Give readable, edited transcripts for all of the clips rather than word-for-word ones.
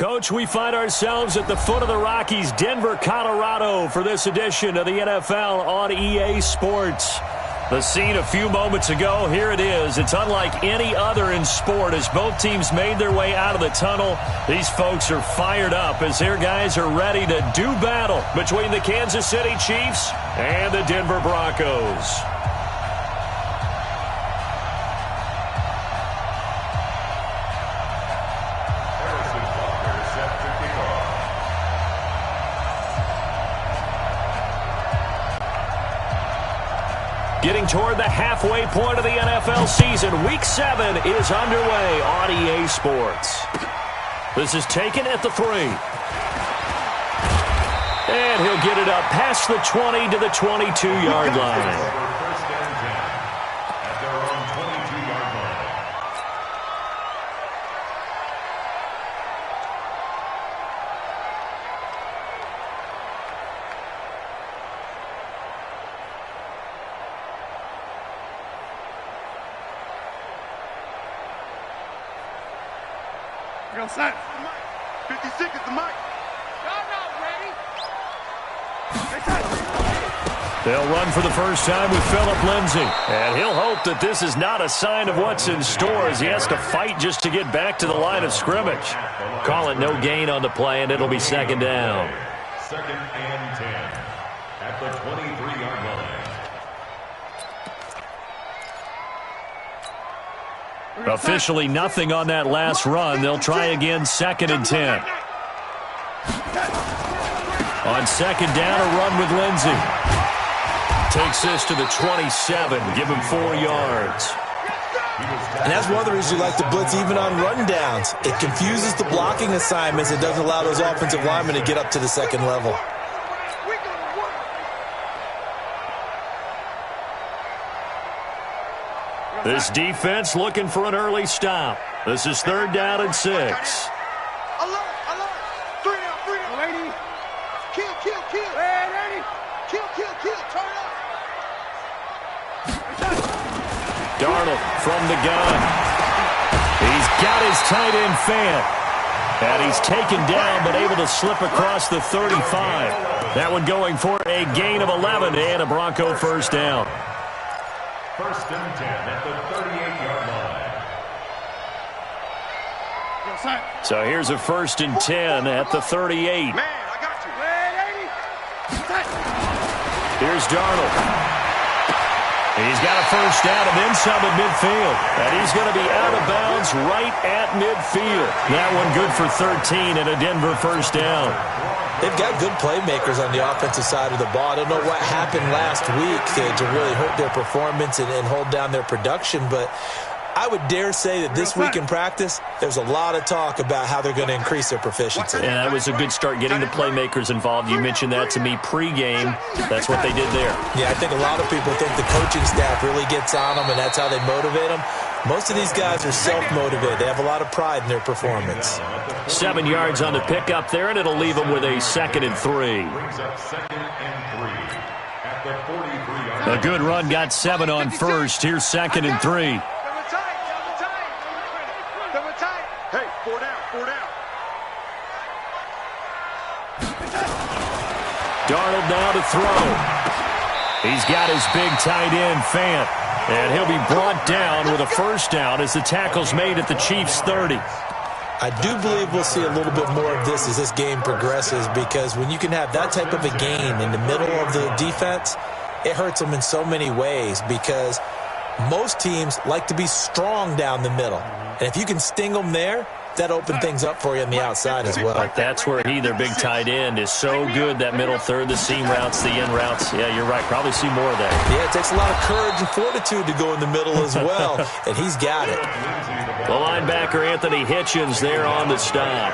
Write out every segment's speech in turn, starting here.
Coach, we find ourselves at the foot of the Rockies, Denver, Colorado, for this edition of the NFL on EA Sports. The scene a few moments ago, here it is. It's unlike any other in sport as both teams made their way out of the tunnel. These folks are fired up as their guys are ready to do battle between the Kansas City Chiefs and the Denver Broncos. Getting toward the halfway point of the NFL season. Week 7 is underway on EA Sports. This is taken at the 3. And he'll get it up past the 20 to the 22-yard line. Set. 56 at the mic. They'll run for the first time with Phillip Lindsay. And he'll hope that this is not a sign of what's in store as he has to fight just to get back to the line of scrimmage. Call it no gain on the play, and it'll be second down. Second and 10 at the 23-yard line. Officially nothing on that last run. They'll try again, second and 10. On second down, a run with Lindsay. Takes this to the 27, give him 4 yards. And that's one of the reasons you like to blitz even on run downs. It confuses the blocking assignments. It doesn't allow those offensive linemen to get up to the second level. This defense looking for an early stop. This is third down and 6. Alert, alert. 3 down. Lady. Kill. Hey, lady. Kill. Turn up. Darnold from the gun. He's got his tight end fan. And he's taken down but able to slip across the 35. That one going for a gain of 11 and a Bronco first down. First and 10 at the 38-yard line. So here's a first and 10 at the 38. Man, I got you. Here's Darnold. He's got a first down and then some at midfield. And he's going to be out of bounds right at midfield. That one good for 13 and a Denver first down. They've got good playmakers on the offensive side of the ball. I don't know what happened last week to really hurt their performance and hold down their production, but I would dare say that this week in practice, there's a lot of talk about how they're going to increase their proficiency. And that was a good start getting the playmakers involved. You mentioned that to me pregame. That's what they did there. Yeah, I think a lot of people think the coaching staff really gets on them, and that's how they motivate them. Most of these guys are self-motivated. They have a lot of pride in their performance. 7 yards on the pickup there, and it'll leave them with a second and 3. A good run got 7 on first. Here's second and 3. Hey, 4 down. Darnold now to throw. He's got his big tight end, Fant. And he'll be brought down with a first down as the tackle's made at the Chiefs' 30. I do believe we'll see a little bit more of this as this game progresses, because when you can have that type of a gain in the middle of the defense, it hurts them in so many ways, because most teams like to be strong down the middle. And if you can sting them there, that opened things up for you on the outside as well. But that's where their big tight end, is so good, that middle third, the seam routes, the in routes. Yeah, you're right. Probably see more of that. Yeah, it takes a lot of courage and fortitude to go in the middle as well, and he's got it. The linebacker, Anthony Hitchens, there on the stop.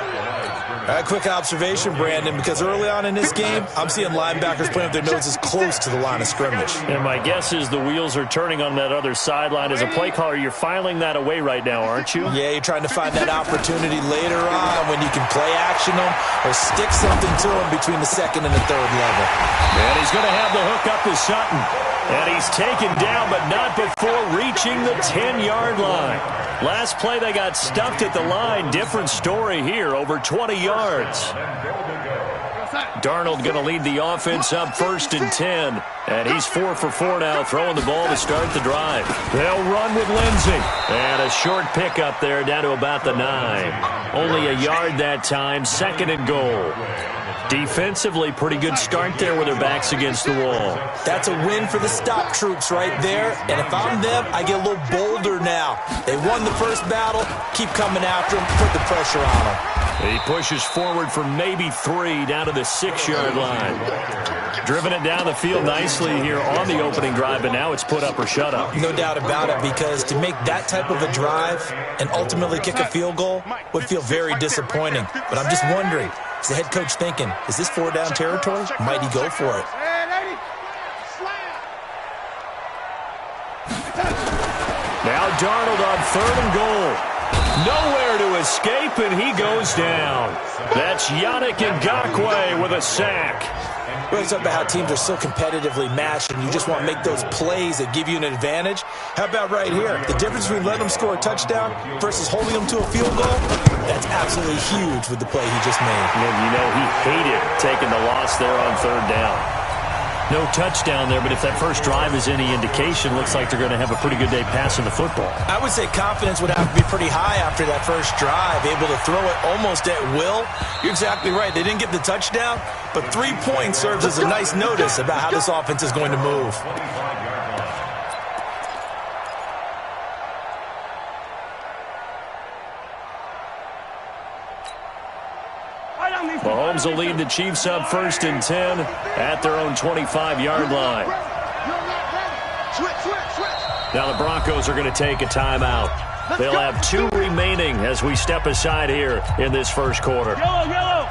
A quick observation, Brandon, because early on in this game, I'm seeing linebackers playing with their noses close to the line of scrimmage. And my guess is the wheels are turning on that other sideline. As a play caller, you're filing that away right now, aren't you? Yeah, you're trying to find that opportunity later on when you can play action them or stick something to them between the second and the third level. And he's going to have the hook up to Sutton. And he's taken down, but not before reaching the 10-yard line. Last play, they got stuffed at the line. Different story here, over 20 yards. Darnold going to lead the offense up 1st and 10. And he's 4 for 4 now, throwing the ball to start the drive. They'll run with Lindsey. And a short pickup there down to about the 9. Only a yard that time, 2nd and goal. Defensively, pretty good start there with their backs against the wall. That's a win for the stop troops right there. And if I'm them, I get a little bolder now. They won the first battle. Keep coming after them. Put the pressure on them. He pushes forward for maybe 3 down to the 6-yard line. Driven it down the field nicely here on the opening drive, but now it's put up or shut up. No doubt about it, because to make that type of a drive and ultimately kick a field goal would feel very disappointing. But I'm just wondering, is the head coach thinking, is this 4-down territory? Might he go for it? Now Darnold on 3rd and goal. Nowhere to escape, and he goes down. That's Yannick Ngakoue with a sack. We're talking about how teams are so competitively matched, and you just want to make those plays that give you an advantage. How about right here? The difference between letting them score a touchdown versus holding them to a field goal, that's absolutely huge with the play he just made. And you know he hated taking the loss there on 3rd down. No touchdown there, but if that first drive is any indication, looks like they're going to have a pretty good day passing the football. I would say confidence would have to be pretty high after that first drive, able to throw it almost at will. You're exactly right. They didn't get the touchdown, but 3 points serves as a nice notice about how this offense is going to move. Mahomes will lead the Chiefs up 1st and 10 at their own 25-yard line. Now the Broncos are going to take a timeout. They'll have 2 remaining as we step aside here in this first quarter. Yellow.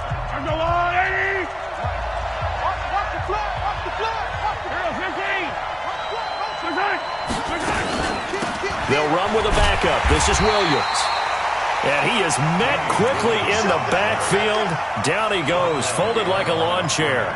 They'll run with a backup. This is Williams. And he is met quickly in the backfield. Down he goes, folded like a lawn chair.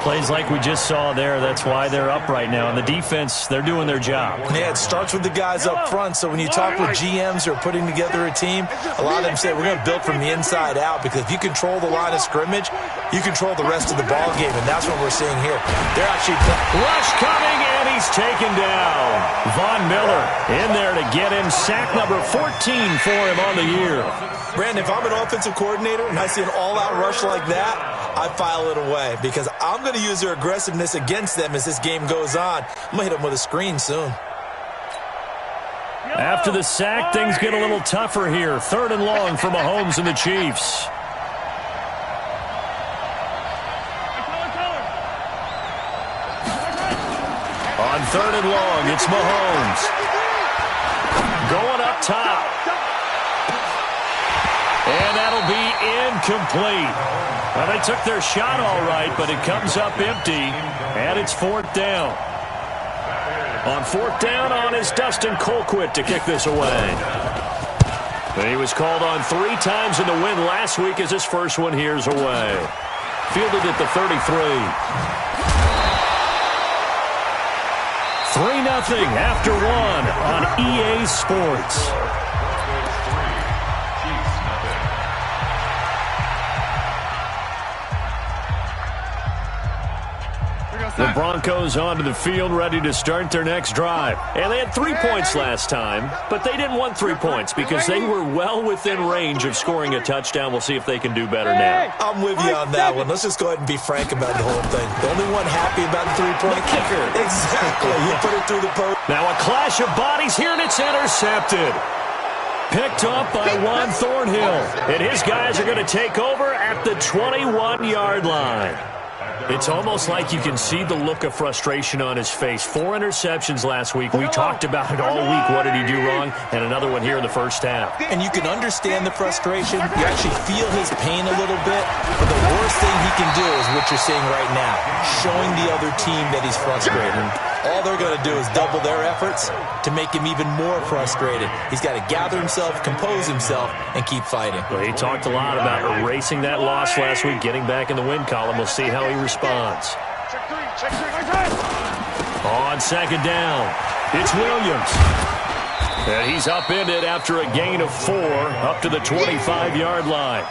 Plays like we just saw there. That's why they're up right now. And the defense, they're doing their job. Yeah, it starts with the guys up front. So when you talk with GMs who are putting together a team, a lot of them say we're going to build from the inside out, because if you control the line of scrimmage, you control the rest of the ball game, and that's what we're seeing here. They're actually rush coming, and he's taken down. Von Miller in there to get him. Sack number 14 for him on the year. Brandon, if I'm an offensive coordinator and I see an all-out rush like that, I file it away, because I'm going to use their aggressiveness against them as this game goes on. I'm going to hit them with a screen soon. After the sack, things get a little tougher here. 3rd and long for Mahomes and the Chiefs. On 3rd and long, it's Mahomes. Going up top. And that'll be incomplete. Well, they took their shot all right, but it comes up empty, and it's 4th down. On 4th down on is Dustin Colquitt to kick this away. He was called on 3 times in the win last week as his first one here's away. Fielded at the 33. 3-0 after 1 on EA Sports. The Broncos onto the field, ready to start their next drive. And they had 3 points last time, but they didn't want 3 points because they were well within range of scoring a touchdown. We'll see if they can do better now. I'm with you on that one. Let's just go ahead and be frank about the whole thing. The only one happy about the 3-point kicker. Exactly. You put it through the post. Now a clash of bodies here, and it's intercepted. Picked up by Juan Thornhill. And his guys are going to take over at the 21-yard line. It's almost like you can see the look of frustration on his face. 4 interceptions last week. We talked about it all week. What did he do wrong? And another one here in the first half. And you can understand the frustration. You actually feel his pain a little bit. But the worst thing he can do is what you're seeing right now, showing the other team that he's frustrated. All they're going to do is double their efforts to make him even more frustrated. He's got to gather himself, compose himself, and keep fighting. Well, he talked a lot about erasing that loss last week, getting back in the win column. We'll see how he responds. On second down, it's Williams. And he's upended after a gain of 4 up to the 25-yard line.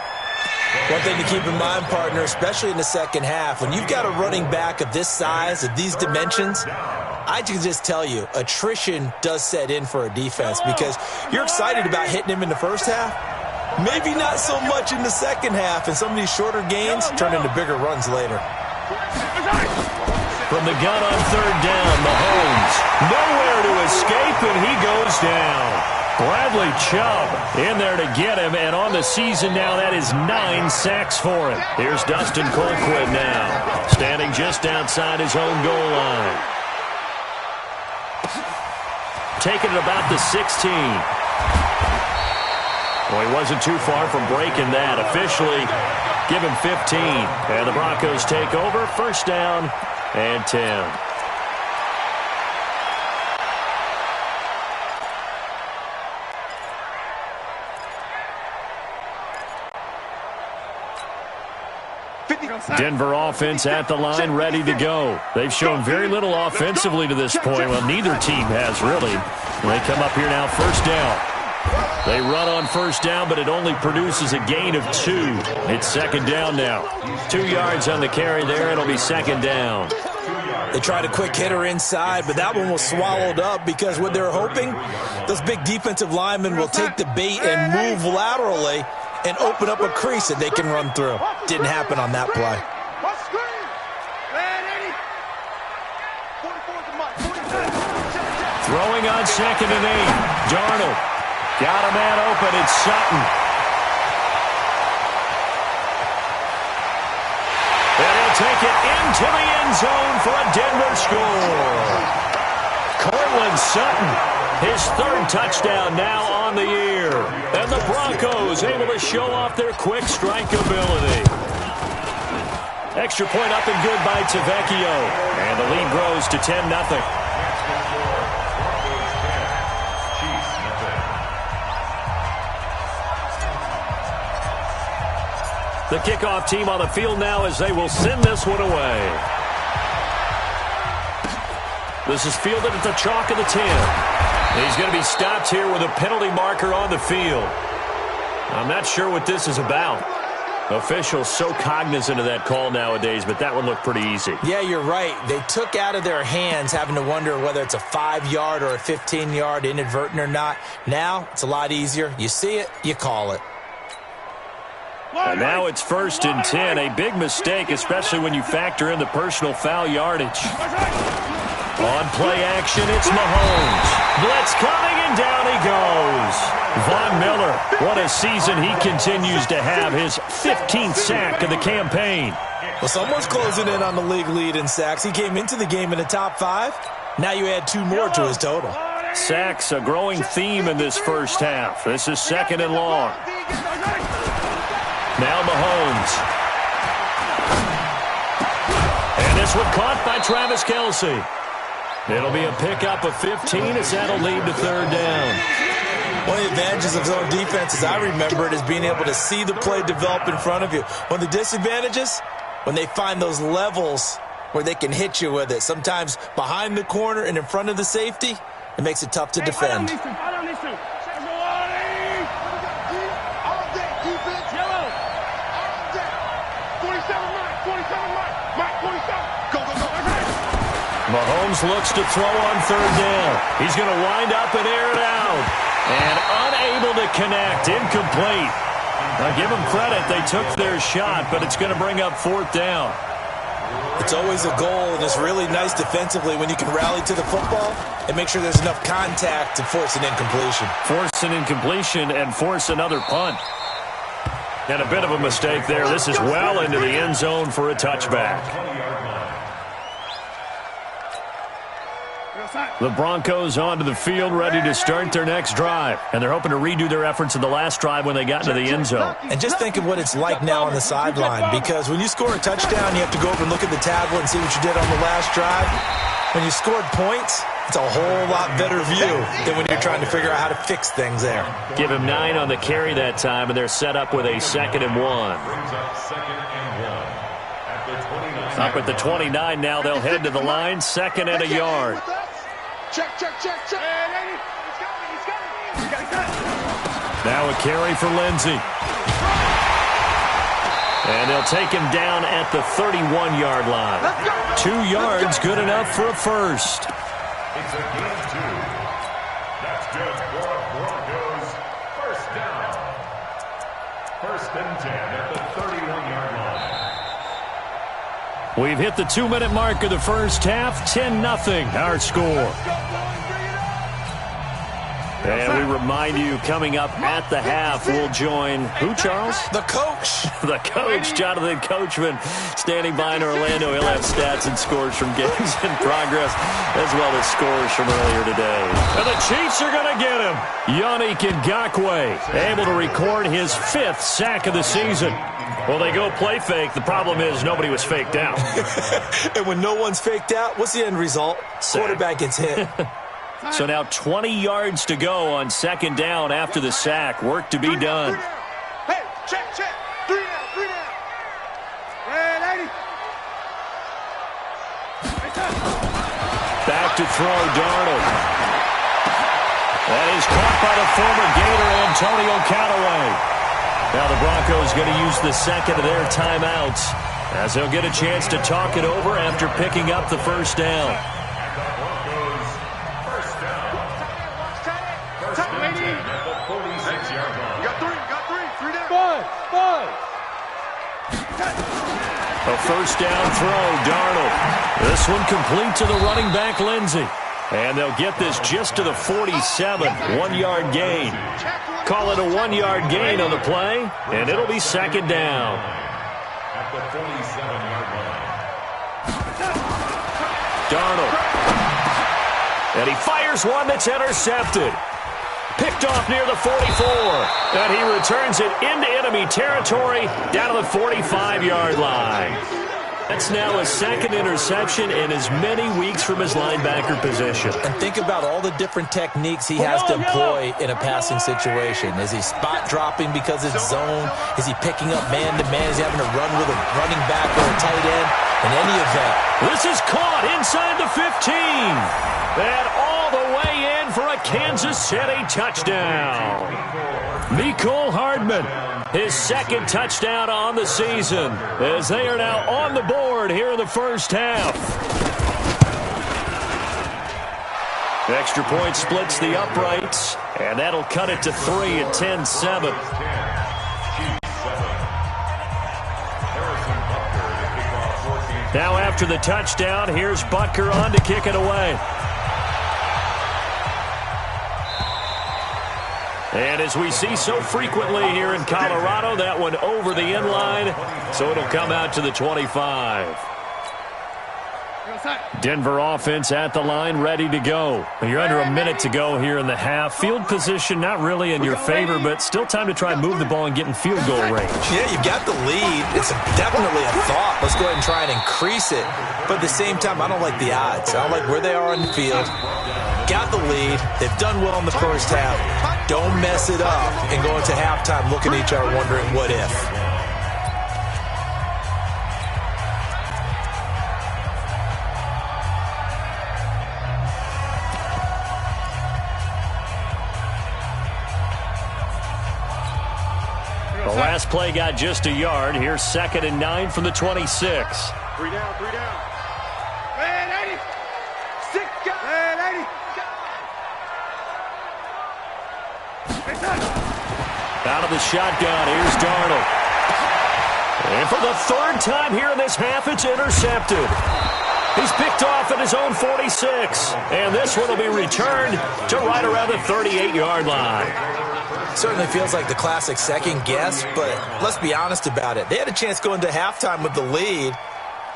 One thing to keep in mind, partner, especially in the second half, when you've got a running back of this size, of these dimensions, I can just tell you, attrition does set in for a defense because you're excited about hitting him in the first half. Maybe not so much in the second half, and some of these shorter gains turn into bigger runs later. From the gun on third down, Mahomes nowhere to escape, and he goes down. Bradley Chubb in there to get him, and on the season now, that is 9 sacks for him. Here's Dustin Colquitt now, standing just outside his own goal line. Taking it about the 16. Well, he wasn't too far from breaking that. Officially, give him 15. And the Broncos take over, first down and 10. Denver offense at the line, ready to go. They've shown very little offensively to this point. Well, neither team has really. They come up here now, first down. They run on first down, but it only produces a gain of 2. It's second down now. 2 yards on the carry there. It'll be second down. They tried a quick hitter inside, but that one was swallowed up because what they're hoping, those big defensive linemen will take the bait and move laterally and open up a crease that they can run through. Didn't happen on that play. Throwing on second and 8. Darnold got a man open. It's Sutton. And he'll take it into the end zone for a Denver score. Cortland Sutton, his 3rd touchdown now on the year. And the Broncos able to show off their quick strike ability. Extra point up and good by Tavecchio. And the lead grows to 10-0. The kickoff team on the field now as they will send this one away. This is fielded at the chalk of the 10. He's going to be stopped here with a penalty marker on the field. I'm not sure what this is about. Officials so cognizant of that call nowadays, but that one looked pretty easy. Yeah, you're right. They took out of their hands having to wonder whether it's a 5-yard or a 15-yard inadvertent or not. Now, it's a lot easier. You see it, you call it. And now it's 1st and 10. A big mistake, especially when you factor in the personal foul yardage. On play action, it's Mahomes. Blitz coming, and down he goes. Von Miller, what a season he continues to have. His 15th sack of the campaign. Well, someone's closing in on the league lead in sacks. He came into the game in the top 5. Now you add 2 more to his total. Sacks, a growing theme in this first half. This is 2nd and long. Now Mahomes. And this one caught by Travis Kelce. It'll be a pickup of 15 as that'll lead to 3rd down. One of the advantages of zone defense, as I remember it, is being able to see the play develop in front of you. One of the disadvantages, when they find those levels where they can hit you with it. Sometimes behind the corner and in front of the safety, it makes it tough to defend. Mahomes looks to throw on 3rd down. He's going to wind up and air it out. And unable to connect. Incomplete. Now give them credit. They took their shot, but it's going to bring up 4th down. It's always a goal, and it's really nice defensively when you can rally to the football and make sure there's enough contact to force an incompletion. Force an incompletion and force another punt. And a bit of a mistake there. This is well into the end zone for a touchback. The Broncos onto the field, ready to start their next drive. And they're hoping to redo their efforts in the last drive when they got into the end zone. And just think of what it's like now on the sideline, because when you score a touchdown, you have to go over and look at the tablet and see what you did on the last drive. When you scored points, it's a whole lot better view than when you're trying to figure out how to fix things there. Give him 9 on the carry that time, and they're set up with a 2nd and 1. Up at the 29 now, they'll head to the line, 2nd and a yard. Check. Now a carry for Lindsey. And they'll take him down at the 31-yard line. 2 yards, good enough for a first. It's a gain of 2. That's good for a Broncos first down. 1st and 10 at the 31-yard line. We've hit the 2-minute mark of the first half. 10-0 our score. And we remind you, coming up at the half, we'll join who, Charles? The coach. The coach, Jonathan Coachman, standing by in Orlando. He'll have stats and scores from games in progress, as well as scores from earlier today. And the Chiefs are going to get him. Yannick Ngakoue, able to record his 5th sack of the season. Well, they go play fake. The problem is nobody was faked out. And when no one's faked out, what's the end result? Quarterback gets hit. So now 20 yards to go on 2nd down after the sack. Work to be done. Hey, check. 3 down. Hey, Back to throw, Darnold. That is caught by the former Gator, Antonio Callaway. Now the Broncos going to use the 2nd of their timeouts, as they'll get a chance to talk it over after picking up the first down. A first down throw, Darnold. This one complete to the running back, Lindsey. And they'll get this just to the 47, 1-yard gain. Call it a 1-yard gain on the play, and it'll be 2nd down. At the 47-yard line. Darnold. And he fires one that's intercepted. Picked off near the 44. And he returns it into enemy territory down to the 45-yard line. That's now his 2nd interception in as many weeks from his linebacker position. And think about all the different techniques he has to employ in a passing situation. Is he spot dropping because it's zone? Is he picking up man-to-man? Is he having to run with a running back or a tight end? In any event, this is caught inside the 15. And all the way in for a Kansas City touchdown. Mecole Hardman, his 2nd touchdown on the season, as they are now on the board here in the first half. Extra point splits the uprights, and that'll cut it to 3 at 10-7. Now after the touchdown, here's Butker on to kick it away. And as we see so frequently here in Colorado, that one over the end line, so it'll come out to the 25. Denver offense at the line, ready to go. You're under a minute to go here in the half. Field position not really in your favor, but still time to try and move the ball and get in field goal range. Yeah, you've got the lead. It's definitely a thought. Let's go ahead and try and increase it. But at the same time, I don't like the odds. I don't like where they are on the field. Got the lead. They've done well in the first half. Don't mess it up and go into halftime looking at each other wondering what if. The last play got just a yard. Here's 2nd and 9 from the 26. 3 down. Man, 80. 6 guys. Man, 80. Out of the shotgun, here's Darnold. And for the 3rd time here in this half, it's intercepted. He's picked off at his own 46. And this one will be returned to right around the 38-yard line. Certainly feels like the classic second guess, but let's be honest about it. They had a chance going to halftime with the lead.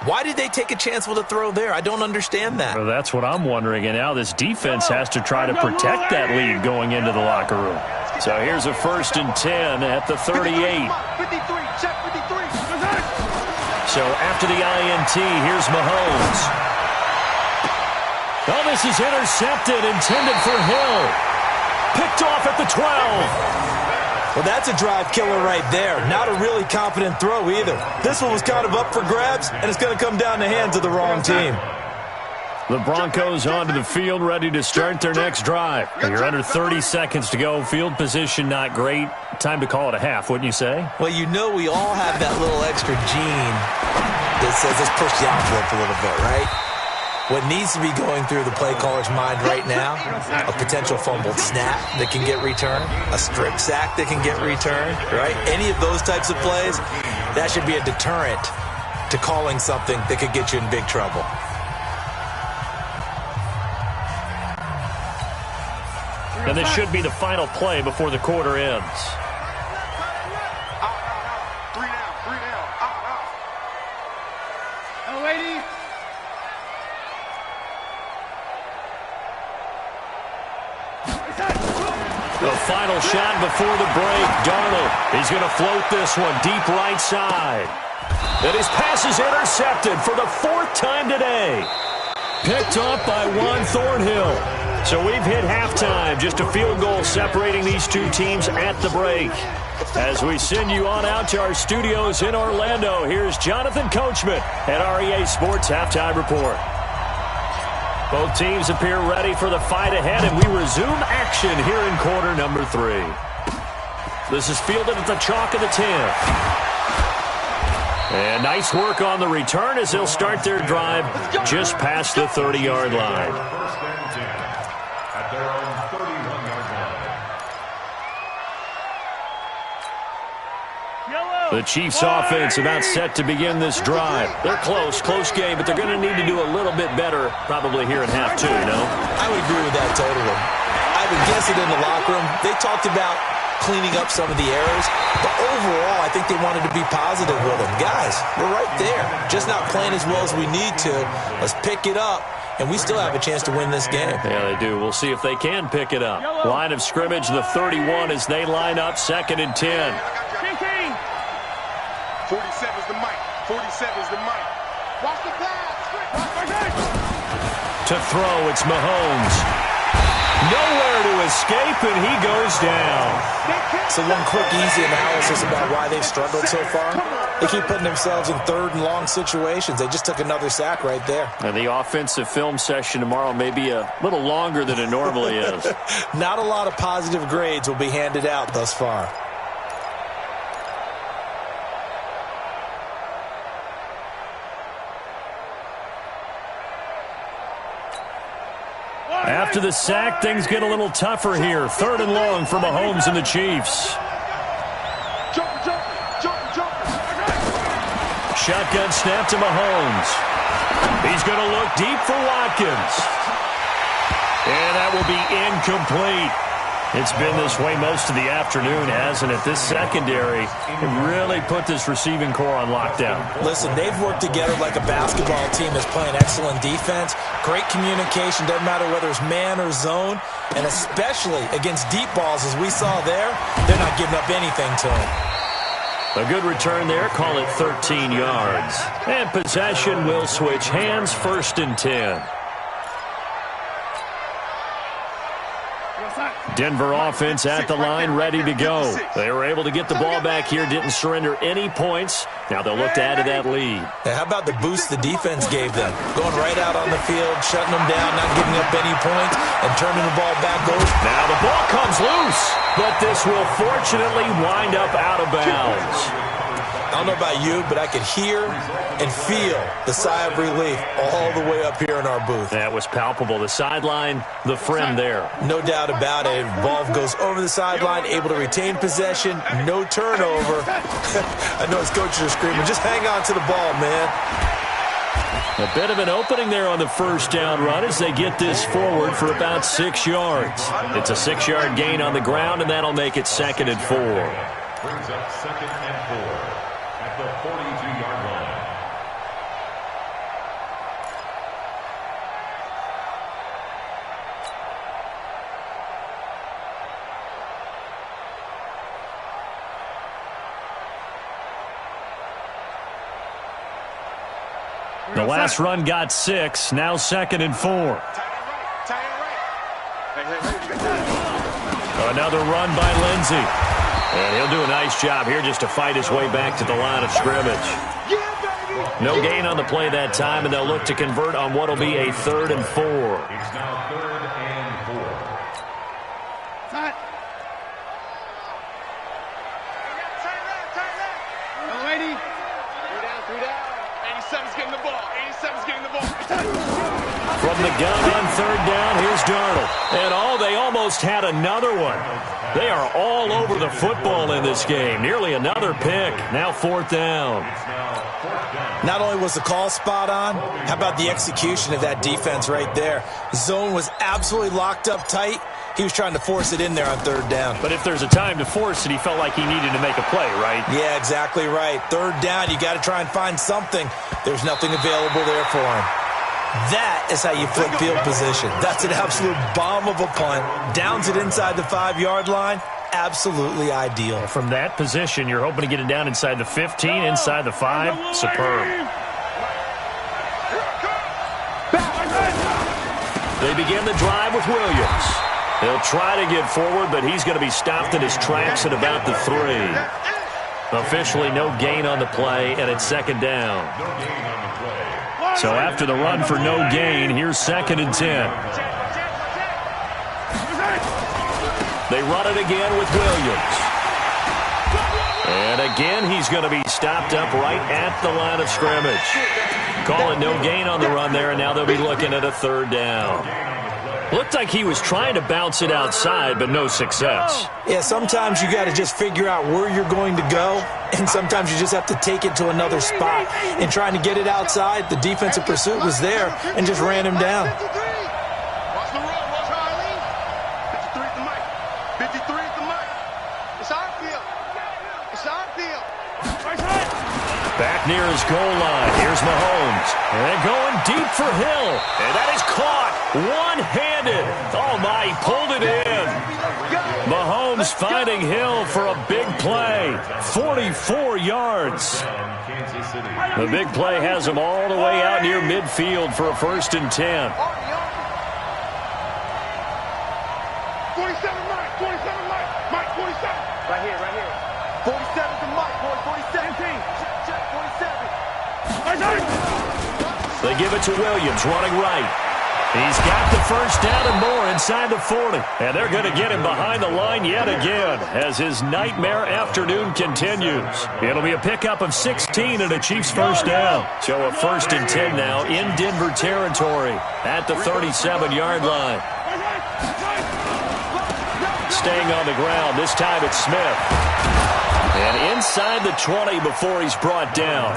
Why did they take a chance with a throw there? I don't understand that. Well, that's what I'm wondering. And now this defense has to try to protect that lead going into the locker room. So here's a 1st and 10 at the 38. 53, check 53. So after the INT, here's Mahomes. Oh, this is intercepted, intended for Hill. Picked off at the 12. Well, that's a drive killer right there. Not a really confident throw either. This one was kind of up for grabs, and it's going to come down the hands of the wrong team. The Broncos onto the field, ready to start their next drive. You're under 30 seconds to go. Field position not great. Time to call it a half, wouldn't you say? Well, you know we all have that little extra gene that says let's push the envelope a little bit, right? What needs to be going through the play caller's mind right now, a potential fumbled snap that can get returned, a strip sack that can get returned, right? Any of those types of plays, that should be a deterrent to calling something that could get you in big trouble. And this should be the final play before the quarter ends. Three down. Oh, lady. The final shot before the break. Darnold is going to float this one deep right side. And his pass is intercepted for the fourth time today. Picked up by Juan Thornhill. So we've hit halftime. Just a field goal separating these two teams at the break. As we send you on out to our studios in Orlando, here's Jonathan Coachman at REA Sports Halftime Report. Both teams appear ready for the fight ahead, and we resume action here in quarter number 3. This is fielded at the chalk of the 10. And nice work on the return as they'll start their drive just past the 30-yard line. First and 10 at their own 31-yard line. The Chiefs offense about set to begin this drive. They're close game, but they're going to need to do a little bit better probably here in half 2, no? I would agree with that totally. I would guess it in the locker room. They talked about cleaning up some of the errors, but overall, I think they wanted to be positive with them. Guys, we're right there. Just not playing as well as we need to. Let's pick it up, and we still have a chance to win this game. Yeah, they do. We'll see if they can pick it up. Line of scrimmage, the 31 as they line up, 2nd and 10. 47's the mic. 47's the mic. Watch the pass. To throw, it's Mahomes. Nowhere to escape, and he goes down. So one quick, easy analysis about why they've struggled so far. They keep putting themselves in 3rd and long situations. They just took another sack right there. And the offensive film session tomorrow may be a little longer than it normally is. Not a lot of positive grades will be handed out thus far. After the sack, things get a little tougher here. 3rd and long for Mahomes and the Chiefs. Shotgun snap to Mahomes. He's going to look deep for Watkins. And that will be incomplete. It's been this way most of the afternoon, hasn't it? This secondary really put this receiving core on lockdown. Listen, they've worked together like a basketball team that's playing excellent defense. Great communication, doesn't matter whether it's man or zone. And especially against deep balls, as we saw there, they're not giving up anything to them. A good return there, call it 13 yards. And possession will switch hands, 1st and 10. Denver offense at the line, ready to go. They were able to get the ball back here, didn't surrender any points. Now they'll look to add to that lead. How about the boost the defense gave them? Going right out on the field, shutting them down, not giving up any points, and turning the ball back over. Now the ball comes loose, but this will fortunately wind up out of bounds. I don't know about you, but I could hear and feel the sigh of relief all the way up here in our booth. That was palpable. The sideline, the friend there. No doubt about it. Ball goes over the sideline, able to retain possession, no turnover. I know his coaches are screaming, just hang on to the ball, man. A bit of an opening there on the 1st down run as they get this forward for about 6 yards. It's a 6-yard gain on the ground, and that'll make it 2nd and 4. Brings up 2nd and 4. The 42-yard line. The last run got 6, now 2nd and 4. Another run by Lindsey. And he'll do a nice job here just to fight his way back to the line of scrimmage. No gain on the play that time, and they'll look to convert on what will be a 3rd and 4. It's now 3rd and 4. Turn lady. 3 down. 87's getting the ball. 87's getting the ball. From the gun on 3rd down, here's Darnold. And they almost had another one. They are all over the football in this game. Nearly another pick. Now 4th down. Not only was the call spot on, how about the execution of that defense right there? Zone was absolutely locked up tight. He was trying to force it in there on 3rd down. But if there's a time to force it, he felt like he needed to make a play, right? Yeah, exactly right. 3rd down, you got to try and find something. There's nothing available there for him. That is how you flip field position. That's an absolute bomb of a punt. Downs it inside the 5-yard line. Absolutely ideal. From that position, you're hoping to get it down inside the 15, inside the 5. Superb. They begin the drive with Williams. He'll try to get forward, but he's going to be stopped in his tracks at about the 3. Officially no gain on the play, and it's 2nd down. So after the run for no gain, here's 2nd and 10. They run it again with Williams. And again, he's going to be stopped up right at the line of scrimmage. Calling no gain on the run there, and now they'll be looking at a 3rd down. Looked like he was trying to bounce it outside, but no success. Yeah, sometimes you got to just figure out where you're going to go, and sometimes you just have to take it to another spot. And trying to get it outside, the defensive pursuit was there and just ran him down. Watch the run. Watch Harley. 53 at the mic. 53 at the mic. It's our field. It's our field. Back near his goal line. Here's Mahomes. And going deep for Hill. And that is caught. One-handed. Oh, my. He pulled it in. Mahomes finding Hill for a big play. 44 yards. The big play has him all the way out near midfield for a 1st and 10. 47 Mike. 47 Mike. Mike 47. Right here. 47 to Mike. Boy, 47. Check 47. They give it to Williams, running right. He's got the 1st down and more inside the 40. And they're going to get him behind the line yet again as his nightmare afternoon continues. It'll be a pickup of 16 and a Chiefs 1st down. So a 1st and 10 now in Denver territory at the 37-yard line. Staying on the ground. This time it's Smith. And inside the 20 before he's brought down.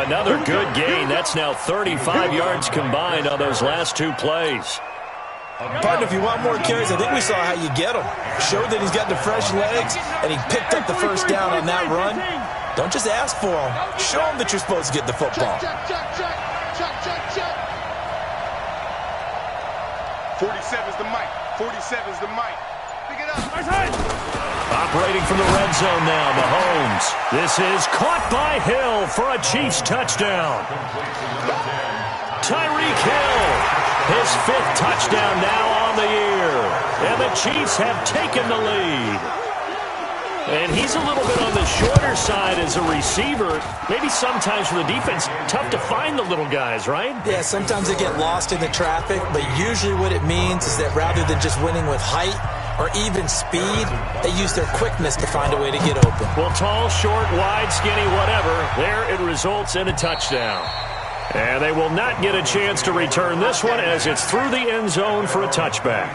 Another good gain. That's now 35 yards combined on those last 2 plays. Partner, if you want more carries, I think we saw how you get them. Showed that he's got the fresh legs, and he picked up the 1st down on that run. Don't just ask for them. Show them that you're supposed to get the football. Check. 47's the mic. 47's the mic. Pick it up. Operating from the red zone now, Mahomes. This is caught by Hill for a Chiefs touchdown. Tyreek Hill, his 5th touchdown now on the year. And the Chiefs have taken the lead. And he's a little bit on the shorter side as a receiver. Maybe sometimes for the defense, tough to find the little guys, right? Yeah, sometimes they get lost in the traffic, but usually what it means is that rather than just winning with height or even speed, they use their quickness to find a way to get open. Well, tall, short, wide, skinny, whatever, there it results in a touchdown. And they will not get a chance to return this one as it's through the end zone for a touchback.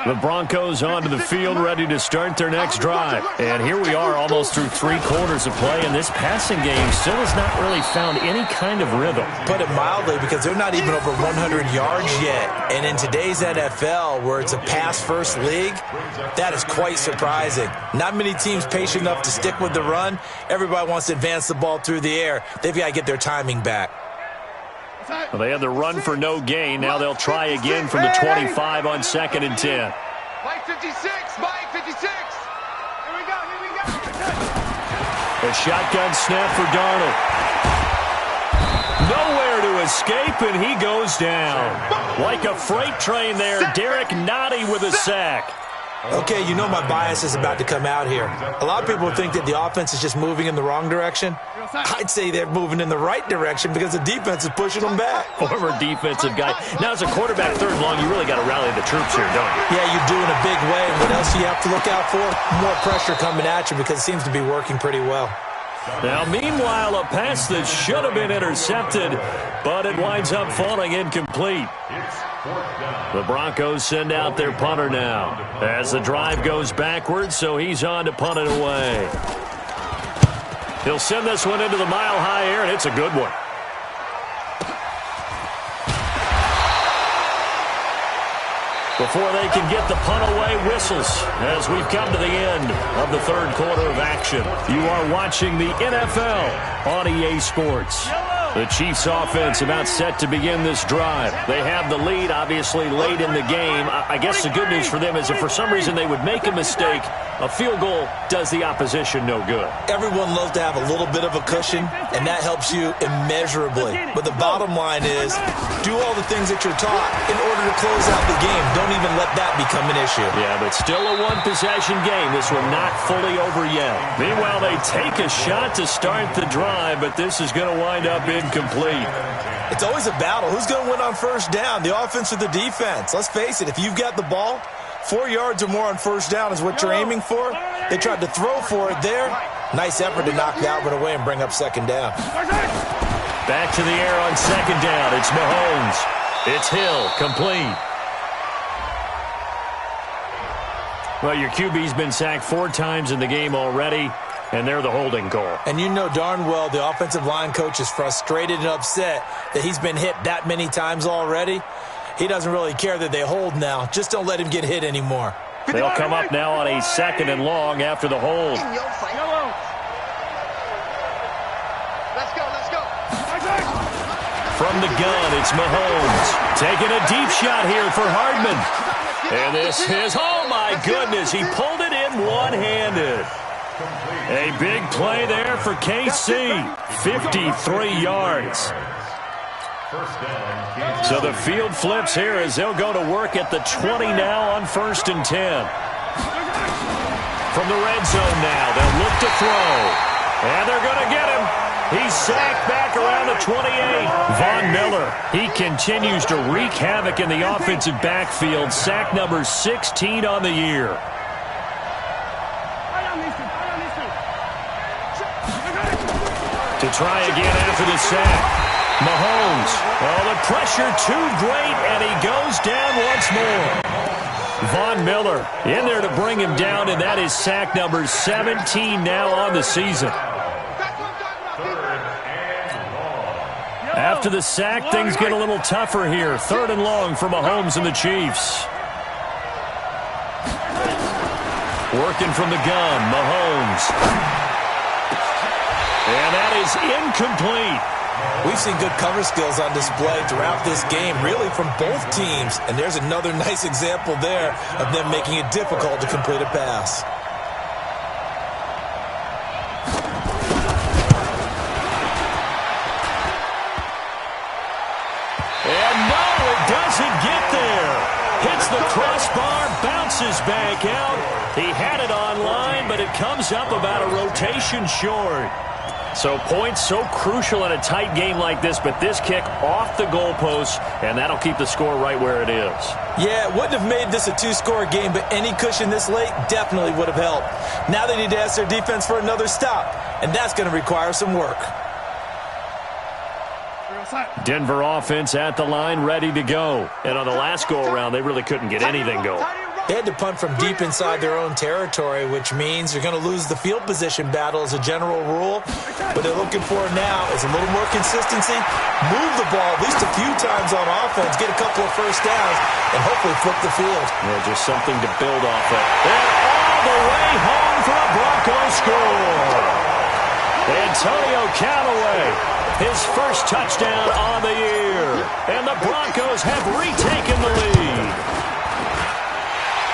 The Broncos onto the field, ready to start their next drive. And here we are almost through 3 quarters of play, and this passing game still has not really found any kind of rhythm. Put it mildly, because they're not even over 100 yards yet. And in today's NFL, where it's a pass-first league, that is quite surprising. Not many teams patient enough to stick with the run. Everybody wants to advance the ball through the air. They've got to get their timing back. Well, they had the run for no gain. Now they'll try again from the 25 on 2nd and 10. Mike 56. Mike 56. Here we go. A shotgun snap for Darnold. Nowhere to escape, and he goes down. Like a freight train there, Derek Nottie with a sack. Okay, you know my bias is about to come out here. A lot of people think that the offense is just moving in the wrong direction. I'd say they're moving in the right direction because the defense is pushing them back. Former defensive guy. Now, as a quarterback, third and long, you really got to rally the troops here, don't you? Yeah, you do in a big way. And what else do you have to look out for? More pressure coming at you because it seems to be working pretty well. Now, meanwhile, a pass that should have been intercepted, but it winds up falling incomplete. The Broncos send out their punter now as the drive goes backwards, so he's on to punt it away. He'll send this one into the mile-high air, and it's a good one. Before they can get the punt away, whistles as we've come to the end of the third quarter of action. You are watching the NFL on EA Sports. The Chiefs offense about set to begin this drive. They have the lead, obviously, late in the game. I guess the good news for them is if for some reason they would make a mistake, a field goal does the opposition no good. Everyone loves to have a little bit of a cushion, and that helps you immeasurably. But the bottom line is, do all the things that you're taught in order to close out the game. Don't even let that become an issue. Yeah, but still a one-possession game. This one not fully over yet. Meanwhile, they take a shot to start the drive, but this is going to wind up incomplete. It's always a battle. Who's going to win on first down, the offense or the defense? Let's face it, if you've got the ball, 4 yards or more on first down is what you're aiming for. They tried to throw for it there. Nice effort to knock that one away and bring up second down. Back to the air on second down. It's Mahomes. It's Hill, complete. Well, your QB's been sacked 4 times in the game already, and they're the holding call. And you know darn well the offensive line coach is frustrated and upset that he's been hit that many times already. He doesn't really care that they hold now. Just don't let him get hit anymore. They'll come up now on a second and long after the hold. Let's go. From the gun, it's Mahomes. Taking a deep shot here for Hardman. And this is, oh my goodness, he pulled it in one-handed. A big play there for KC, 53 yards. So the field flips here as they'll go to work at the 20 now on 1st and 10. From the red zone now, they'll look to throw. And they're going to get him. He's sacked back around the 28. Von Miller, he continues to wreak havoc in the offensive backfield. Sack number 16 on the year. To try again after the sack. Mahomes. Oh, the pressure too great, and he goes down once more. Von Miller in there to bring him down, and that is sack number 17 now on the season. After the sack, things get a little tougher here. 3rd and long for Mahomes and the Chiefs. Working from the gun, Mahomes. And that is incomplete. We've seen good cover skills on display throughout this game, really from both teams. And there's another nice example there of them making it difficult to complete a pass. And no, it doesn't get there. Hits the crossbar, bounces back out. He had it online, but it comes up about a rotation short. So points so crucial in a tight game like this, but this kick off the goalpost, and that'll keep the score right where it is. Yeah, it wouldn't have made this a 2-score game, but any cushion this late definitely would have helped. Now they need to ask their defense for another stop, and that's going to require some work. Denver offense at the line, ready to go. And on the last go-around, they really couldn't get anything going. They had to punt from deep inside their own territory, which means they're going to lose the field position battle as a general rule. What they're looking for now is a little more consistency, move the ball at least a few times on offense, get a couple of first downs, and hopefully flip the field. Yeah, just something to build off of. And all the way home for a Broncos score. Antonio Callaway, his first touchdown on the year. And the Broncos have retaken the lead.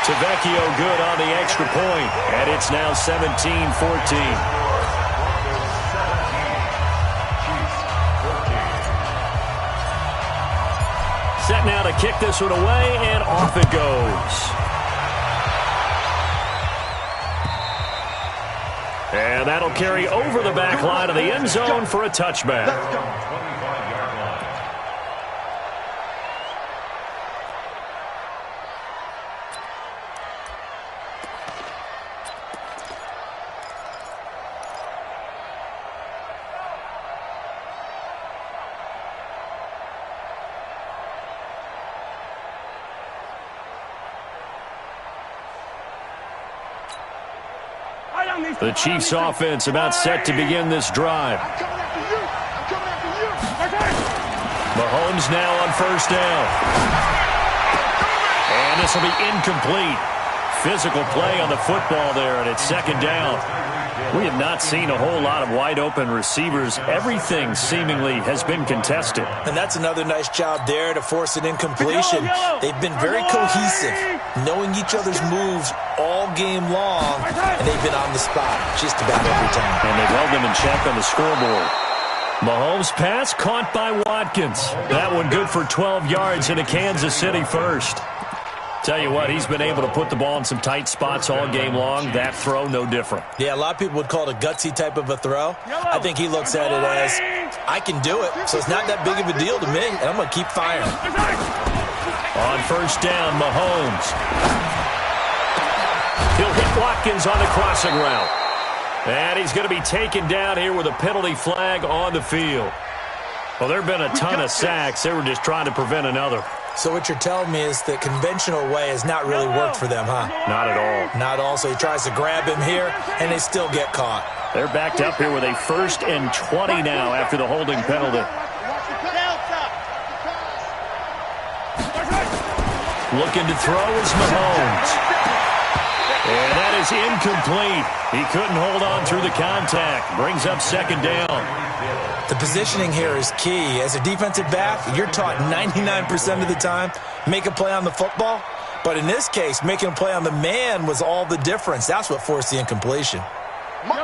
Tavecchio good on the extra point, and it's now 17-14. Set now to kick this one away, and off it goes. And that'll carry over the back line of the end zone for a touchback. Let's go. 25-yard line. The Chiefs offense about set to begin this drive. Mahomes now on first down. And this will be incomplete. Physical play on the football there, and it's second down. We have not seen a whole lot of wide-open receivers. Everything seemingly has been contested. And that's another nice job there to force an incompletion. They've been very cohesive, knowing each other's moves all game long, and they've been on the spot just about every time. And they've held them in check on the scoreboard. Mahomes' pass caught by Watkins. That one good for 12 yards into Kansas City first. Tell you what, he's been able to put the ball in some tight spots all game long. That throw, no different. Yeah, a lot of people would call it a gutsy type of a throw. I think he looks at it as, I can do it, so it's not that big of a deal to me, and I'm going to keep firing. On first down, Mahomes. He'll hit Watkins on the crossing route. And he's going to be taken down here with a penalty flag on the field. Well, there have been a ton of sacks. They were just trying to prevent another. So what you're telling me is the conventional way has not really worked for them, huh? Not at all. Not all. So he tries to grab him here, and they still get caught. They're backed up here with a 1st and 20 now after the holding penalty. Looking to throw is Mahomes. And that is incomplete. He couldn't hold on through the contact. Brings up second down. The positioning here is key. As a defensive back, you're taught 99% of the time, make a play on the football. But in this case, making a play on the man was all the difference. That's what forced the incompletion.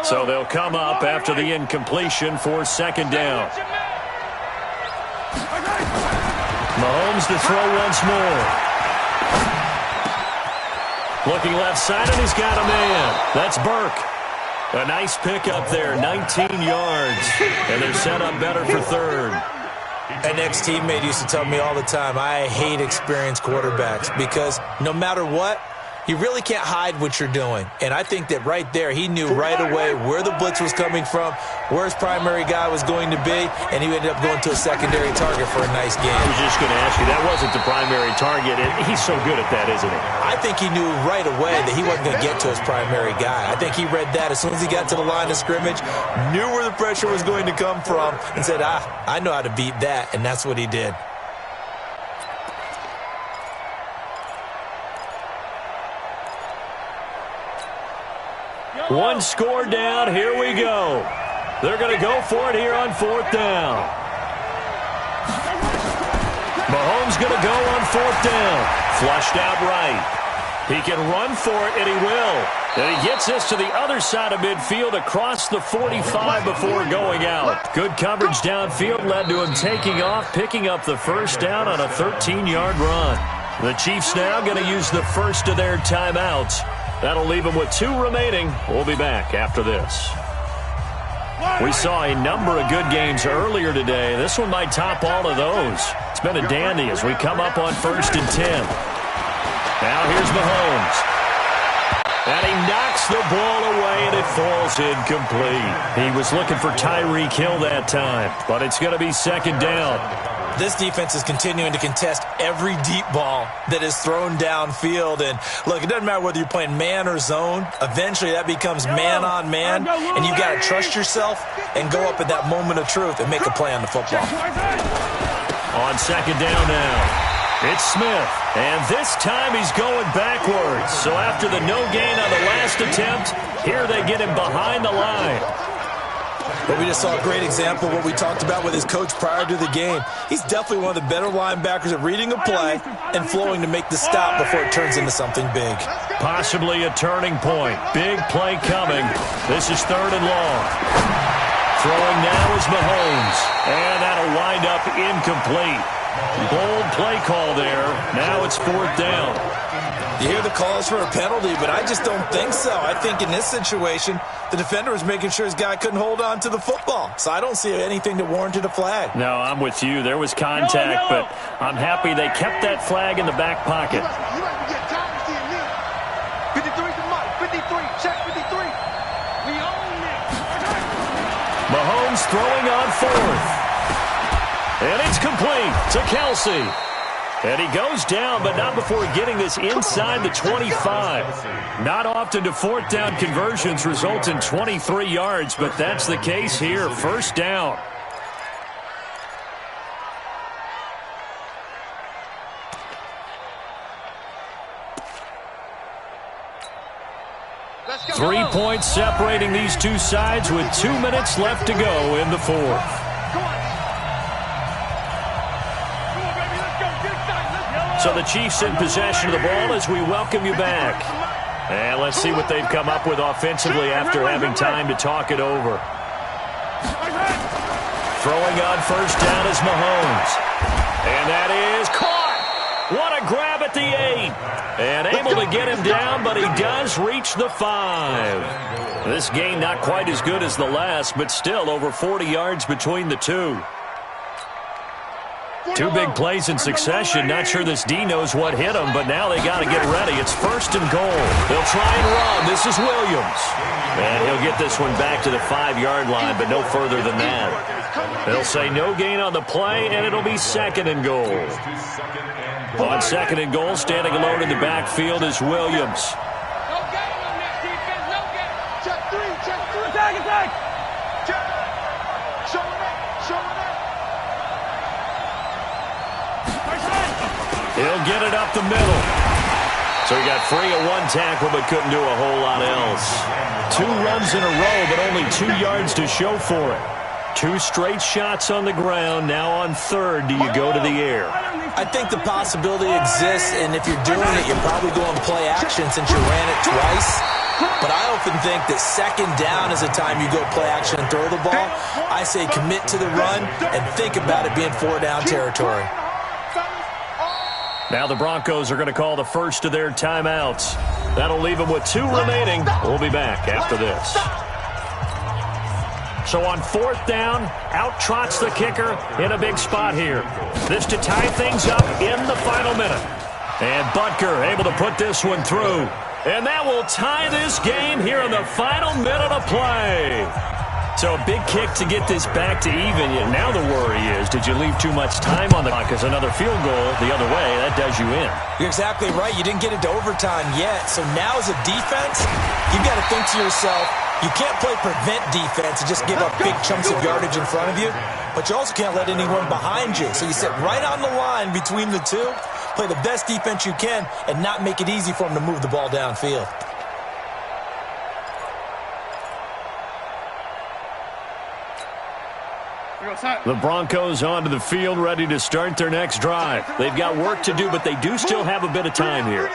So they'll come up after the incompletion for second down. Mahomes to throw once more. Looking left side, and he's got a man. That's Burke. A nice pickup there, 19 yards. And they're set up better for third. An ex-teammate used to tell me all the time, I hate experienced quarterbacks because no matter what, you really can't hide what you're doing. And I think that right there, he knew right away where the blitz was coming from, where his primary guy was going to be, and he ended up going to a secondary target for a nice game. I was just going to ask you, that wasn't the primary target. He's so good at that, isn't he? I think he knew right away that he wasn't going to get to his primary guy. I think he read that as soon as he got to the line of scrimmage, knew where the pressure was going to come from, and said, I know how to beat that, and that's what he did. One score down, here we go. They're going to go for it here on fourth down. Mahomes going to go on fourth down. Flushed out right. He can run for it, and he will. And he gets this to the other side of midfield across the 45 before going out. Good coverage downfield led to him taking off, picking up the first down on a 13-yard run. The Chiefs now going to use the first of their timeouts. That'll leave them with 2 remaining. We'll be back after this. We saw a number of good games earlier today. This one might top all of those. It's been a dandy as we come up on 1st and 10. Now here's Mahomes. And he knocks the ball away, and it falls incomplete. He was looking for Tyreek Hill that time, but it's going to be second down. This defense is continuing to contest every deep ball that is thrown downfield. And, look, it doesn't matter whether you're playing man or zone. Eventually, that becomes man-on-man, and you've got to trust yourself and go up at that moment of truth and make a play on the football. On second down now, it's Smith. And this time he's going backwards. So after the no gain on the last attempt, here they get him behind the line. But we just saw a great example of what we talked about with his coach prior to the game. He's definitely one of the better linebackers at reading a play and flowing to make the stop before it turns into something big. Possibly a turning point. Big play coming. This is 3rd and long. Throwing now is Mahomes. And that'll wind up up incomplete. Bold play call there. Now it's 4th down. You hear the calls for a penalty, but I just don't think so. I think in this situation, the defender was making sure his guy couldn't hold on to the football. So I don't see anything that warranted a flag. No, I'm with you. There was contact, but I'm happy they kept that flag in the back pocket. You might be getting tired of seeing me. 53 to Mike. 53. Check 53. We own it. Mahomes throwing on 4th. And it's complete to Kelsey. And he goes down, but not before getting this inside the 25. Not often do 4th down conversions result in 23 yards, but that's the case here. 1st down. Let's go. 3 points separating these two sides with 2 minutes left to go in the 4th. Come on. Come on, baby. Let's go. Get excited. Let's go. So the Chiefs in possession of the ball as we welcome you back. And let's see what they've come up with offensively after having time to talk it over. Throwing on 1st down is Mahomes. And that is caught. What a grab at the 8. And able to get him down, but he does reach the 5. This game not quite as good as the last, but still over 40 yards between the two. 2 big plays in succession. Not sure this D knows what hit him, but now they got to get ready. It's 1st and goal. They'll try and run. This is Williams. And he'll get this one back to the 5-yard line, but no further than that. They'll say no gain on the play, and it'll be 2nd and goal. On 2nd and goal, standing alone in the backfield is Williams. No game on that defense. No game. Check 3. Check 3. Attack, attack. Check. Showing up. Showing up. He'll get it up the middle. So he got free of 1 tackle but couldn't do a whole lot else. 2 runs in a row but only 2 yards to show for it. 2 straight shots on the ground. Now on 3rd, do you go to the air? I think the possibility exists, and if you're doing it, you're probably going play action since you ran it twice. But I often think that 2nd down is the time you go play action and throw the ball. I say commit to the run and think about it being 4-down territory. Now the Broncos are going to call the first of their timeouts. That'll leave them with 2 remaining. We'll be back after this. So on 4th down, out trots the kicker in a big spot here. This to tie things up in the final minute. And Butker able to put this one through. And that will tie this game here in the final minute of play. So a big kick to get this back to even. Now the worry is, did you leave too much time on the clock? Because another field goal the other way, that does you in. You're exactly right. You didn't get into overtime yet. So now as a defense, you've got to think to yourself, you can't play prevent defense and just give up big chunks of yardage in front of you. But you also can't let anyone behind you. So you sit right on the line between the two, play the best defense you can, and not make it easy for them to move the ball downfield. The Broncos onto the field, ready to start their next drive. They've got work to do, but they do still have a bit of time here.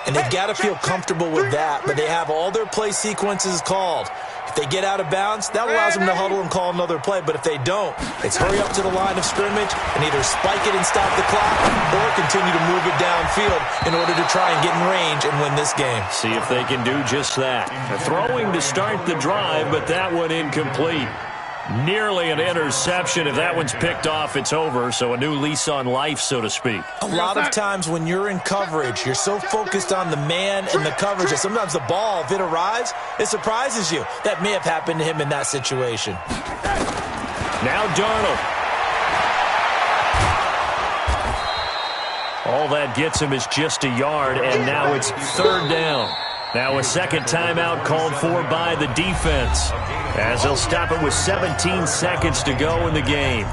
And they've got to feel comfortable with that, but they have all their play sequences called. If they get out of bounds, that allows them to huddle and call another play. But if they don't, it's hurry up to the line of scrimmage and either spike it and stop the clock or continue to move it downfield in order to try and get in range and win this game. See if they can do just that. Throwing to start the drive, but that one incomplete. Nearly an interception. If that one's picked off, it's over. So a new lease on life, so to speak. A lot of times when you're in coverage, you're so focused on the man and the coverage that sometimes the ball, if it arrives, it surprises you. That may have happened to him in that situation. Now Darnold. All that gets him is just a yard, and now it's 3rd down. Now a second timeout called for by the defense, as they'll stop it with 17 seconds to go in the game.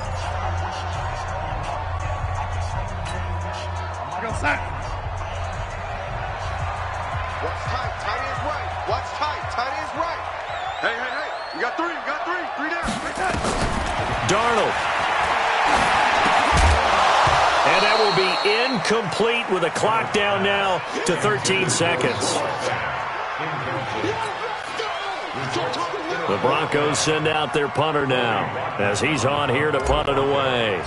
Watch tight. Tight ends right. Watch tight. Tight ends right. Hey. You got 3. You got 3. 3 down. Darnold. And that will be incomplete with a clock down now to 13 seconds. The Broncos send out their punter now as he's on here to punt it away.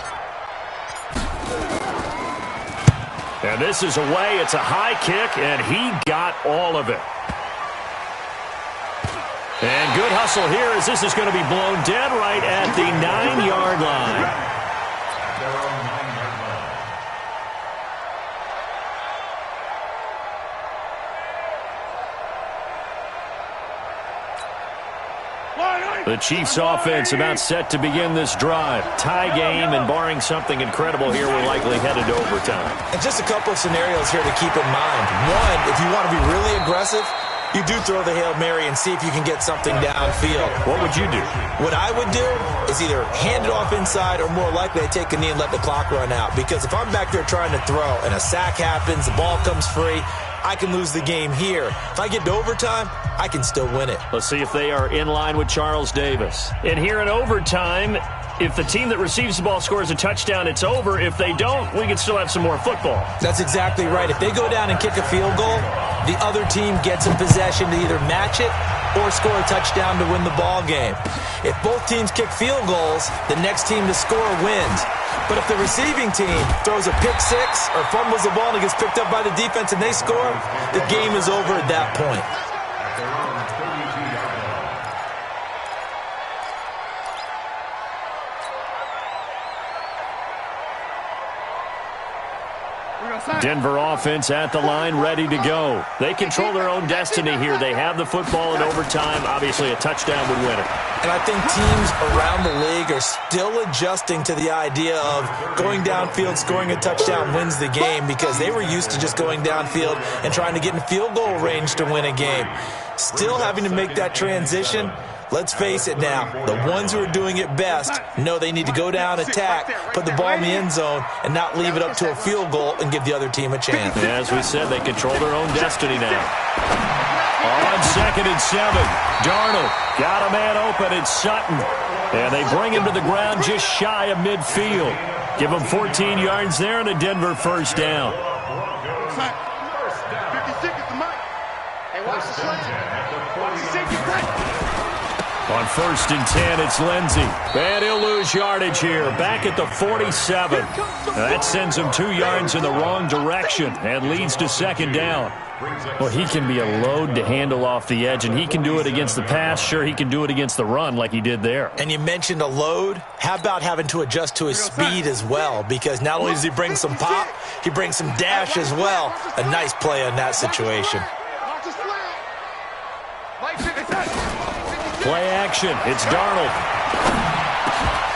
And this is away. It's a high kick, and he got all of it. And good hustle here as this is going to be blown dead right at the 9-yard line. The Chiefs offense about set to begin this drive. Tie game, and barring something incredible here, we're likely headed to overtime. And just a couple of scenarios here to keep in mind. One, if you want to be really aggressive, you do throw the Hail Mary and see if you can get something downfield. What would you do? What I would do is either hand it off inside or more likely I take a knee and let the clock run out. Because if I'm back there trying to throw and a sack happens, the ball comes free, I can lose the game here. If I get to overtime, I can still win it. Let's see if they are in line with Charles Davis. And here in overtime, if the team that receives the ball scores a touchdown, it's over. If they don't, we can still have some more football. That's exactly right. If they go down and kick a field goal, the other team gets in possession to either match it or score a touchdown to win the ball game. If both teams kick field goals, the next team to score wins. But if the receiving team throws a pick six or fumbles the ball and it gets picked up by the defense and they score, the game is over at that point. Denver offense at the line, ready to go. They control their own destiny here. They have the football in overtime. Obviously, a touchdown would win it. And I think teams around the league are still adjusting to the idea of going downfield, scoring a touchdown wins the game, because they were used to just going downfield and trying to get in field goal range to win a game. Still having to make that transition. Let's face it now, the ones who are doing it best know they need to go down, attack, put the ball in the end zone, and not leave it up to a field goal and give the other team a chance. Yeah, as we said, they control their own destiny now. On 2nd and 7, Darnold got a man open. It's Sutton. And they bring him to the ground just shy of midfield. Give him 14 yards there and a Denver first down. 56 is the mic. Hey, watch the slant. Watch the safety cut. On 1st and 10, it's Lindsey. And he'll lose yardage here. Back at the 47. That sends him 2 yards in the wrong direction and leads to 2nd down. Well, he can be a load to handle off the edge, and he can do it against the pass. Sure, he can do it against the run like he did there. And you mentioned a load. How about having to adjust to his speed as well? Because not only does he bring some pop, he brings some dash as well. A nice play on that situation. Play action. It's Darnold.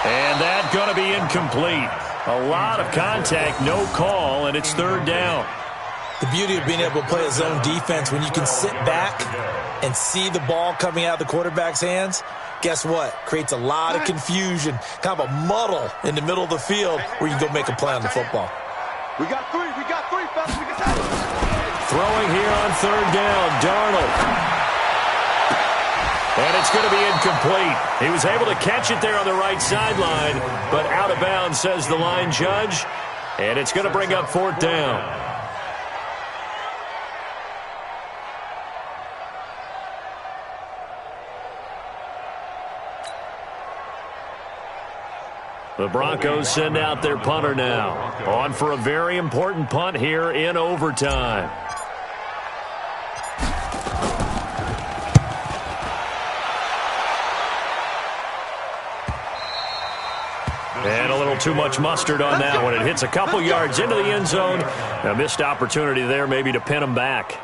And that's going to be incomplete. A lot of contact, no call, and it's 3rd down. The beauty of being able to play a zone defense, when you can sit back and see the ball coming out of the quarterback's hands, guess what? Creates a lot of confusion, kind of a muddle in the middle of the field where you can go make a play on the football. We got three, fellas. We can have it. Throwing here on 3rd down, Darnold. And it's going to be incomplete. He was able to catch it there on the right sideline, but out of bounds, says the line judge. And it's going to bring up 4th down. The Broncos send out their punter now. On for a very important punt here in overtime. And a little too much mustard on that one. It hits a couple yards into the end zone. A missed opportunity there maybe to pin him back.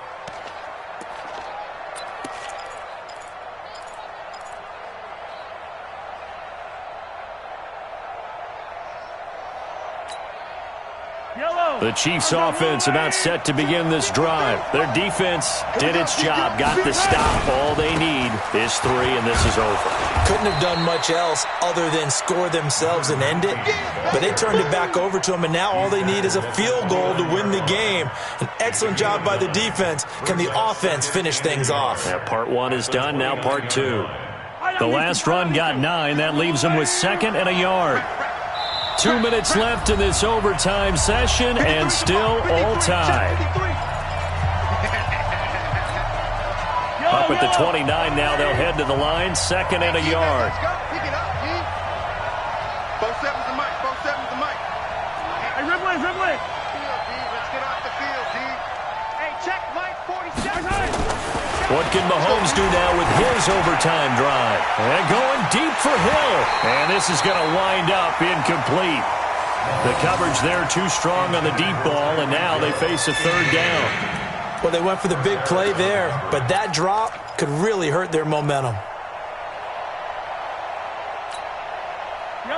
The Chiefs offense about set to begin this drive. Their defense did its job, got the stop. All they need is 3, and this is over. Couldn't have done much else other than score themselves and end it, but they turned it back over to them, and now all they need is a field goal to win the game. An excellent job by the defense. Can the offense finish things off? Yeah, part 1 is done, now part 2. The last run got 9. That leaves them with 2nd and a yard. 2 minutes left in this overtime session, and still all tied. Up at the 29 now, they'll head to the line, 2nd and a yard. Pick it up, G. 4-7's the mic. 4-7's the mic. Hey, Ripley. Let's get off the field, D. Hey, check Mike 47. What can Mahomes do now with his overtime drive? And going deep for Hill. And this is going to wind up incomplete. The coverage there too strong on the deep ball, and now they face a third down. Well, they went for the big play there, but that drop could really hurt their momentum.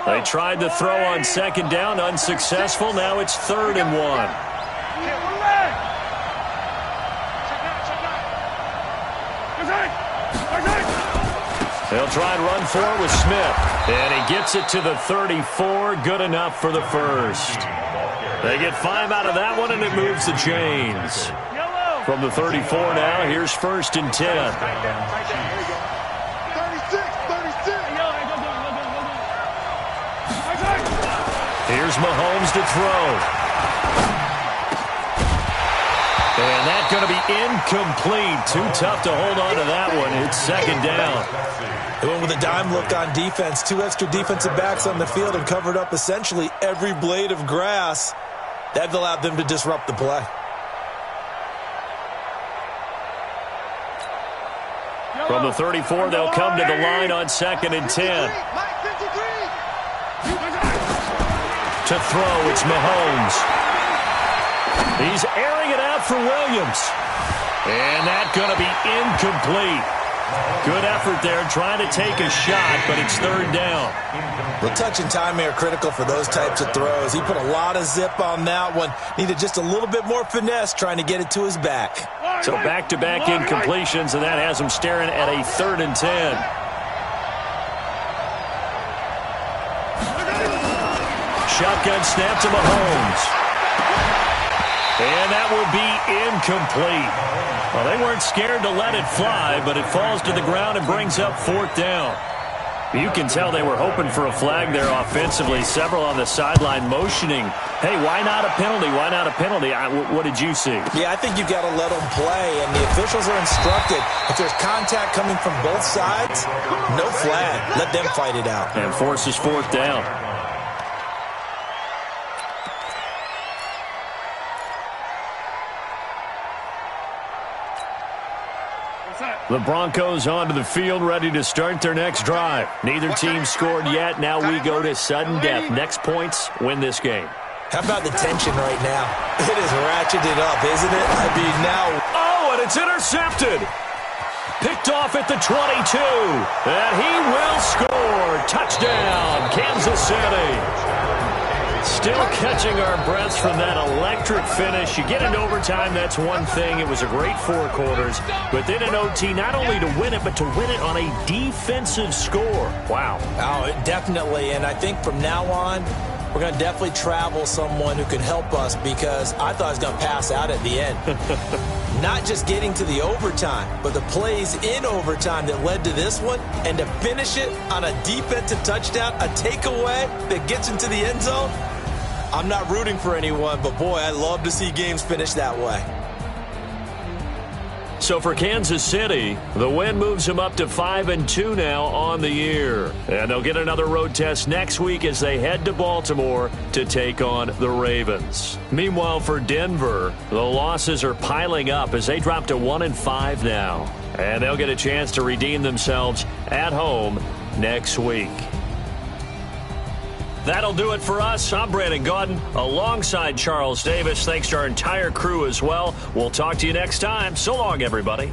They tried to throw on second down, unsuccessful. Now it's 3rd and 1. They'll try and run for it with Smith. And he gets it to the 34. Good enough for the first. They get 5 out of that one, and it moves the chains. From the 34 now, here's 1st and 10. 36. Here's Mahomes to throw. And that's going to be incomplete. Too tough to hold on to that one. It's 2nd down. They went with a dime look on defense. 2 extra defensive backs on the field and covered up essentially every blade of grass. That allowed them to disrupt the play. From the 34, they'll come to the line on 2nd and 10. To throw, it's Mahomes. He's airing it out for Williams. And that's going to be incomplete. Good effort there, trying to take a shot, but it's 3rd down. The touch and time are critical for those types of throws. He put a lot of zip on that one. Needed just a little bit more finesse trying to get it to his back. So back-to-back incompletions, and that has him staring at a 3rd and 10. Shotgun snap to Mahomes. And that will be incomplete. Well, they weren't scared to let it fly, but it falls to the ground and brings up 4th down. You can tell they were hoping for a flag there offensively. Several on the sideline motioning, hey, why not a penalty? Why not a penalty? What did you see? Yeah, I think you've got to let them play, and the officials are instructed. If there's contact coming from both sides, no flag. Let them fight it out. And forces 4th down. The Broncos onto the field, ready to start their next drive. Neither team scored yet. Now we go to sudden death. Next points win this game. How about the tension right now? It is ratcheted up, isn't it? I mean, now... Oh, and it's intercepted. Picked off at the 22. And he will score. Touchdown, Kansas City. Still catching our breaths from that electric finish. You get into overtime, that's one thing. It was a great 4 quarters. But then in OT, not only to win it, but to win it on a defensive score. Wow. Oh, definitely. And I think from now on, we're going to definitely travel someone who can help us, because I thought I was going to pass out at the end. Not just getting to the overtime, but the plays in overtime that led to this one, and to finish it on a defensive touchdown, a takeaway that gets into the end zone. I'm not rooting for anyone, but boy, I love to see games finish that way. So for Kansas City, the win moves them up to 5-2 now on the year. And they'll get another road test next week as they head to Baltimore to take on the Ravens. Meanwhile, for Denver, the losses are piling up as they drop to 1-5 now. And they'll get a chance to redeem themselves at home next week. That'll do it for us. I'm Brandon Gaudin alongside Charles Davis. Thanks to our entire crew as well. We'll talk to you next time. So long, everybody.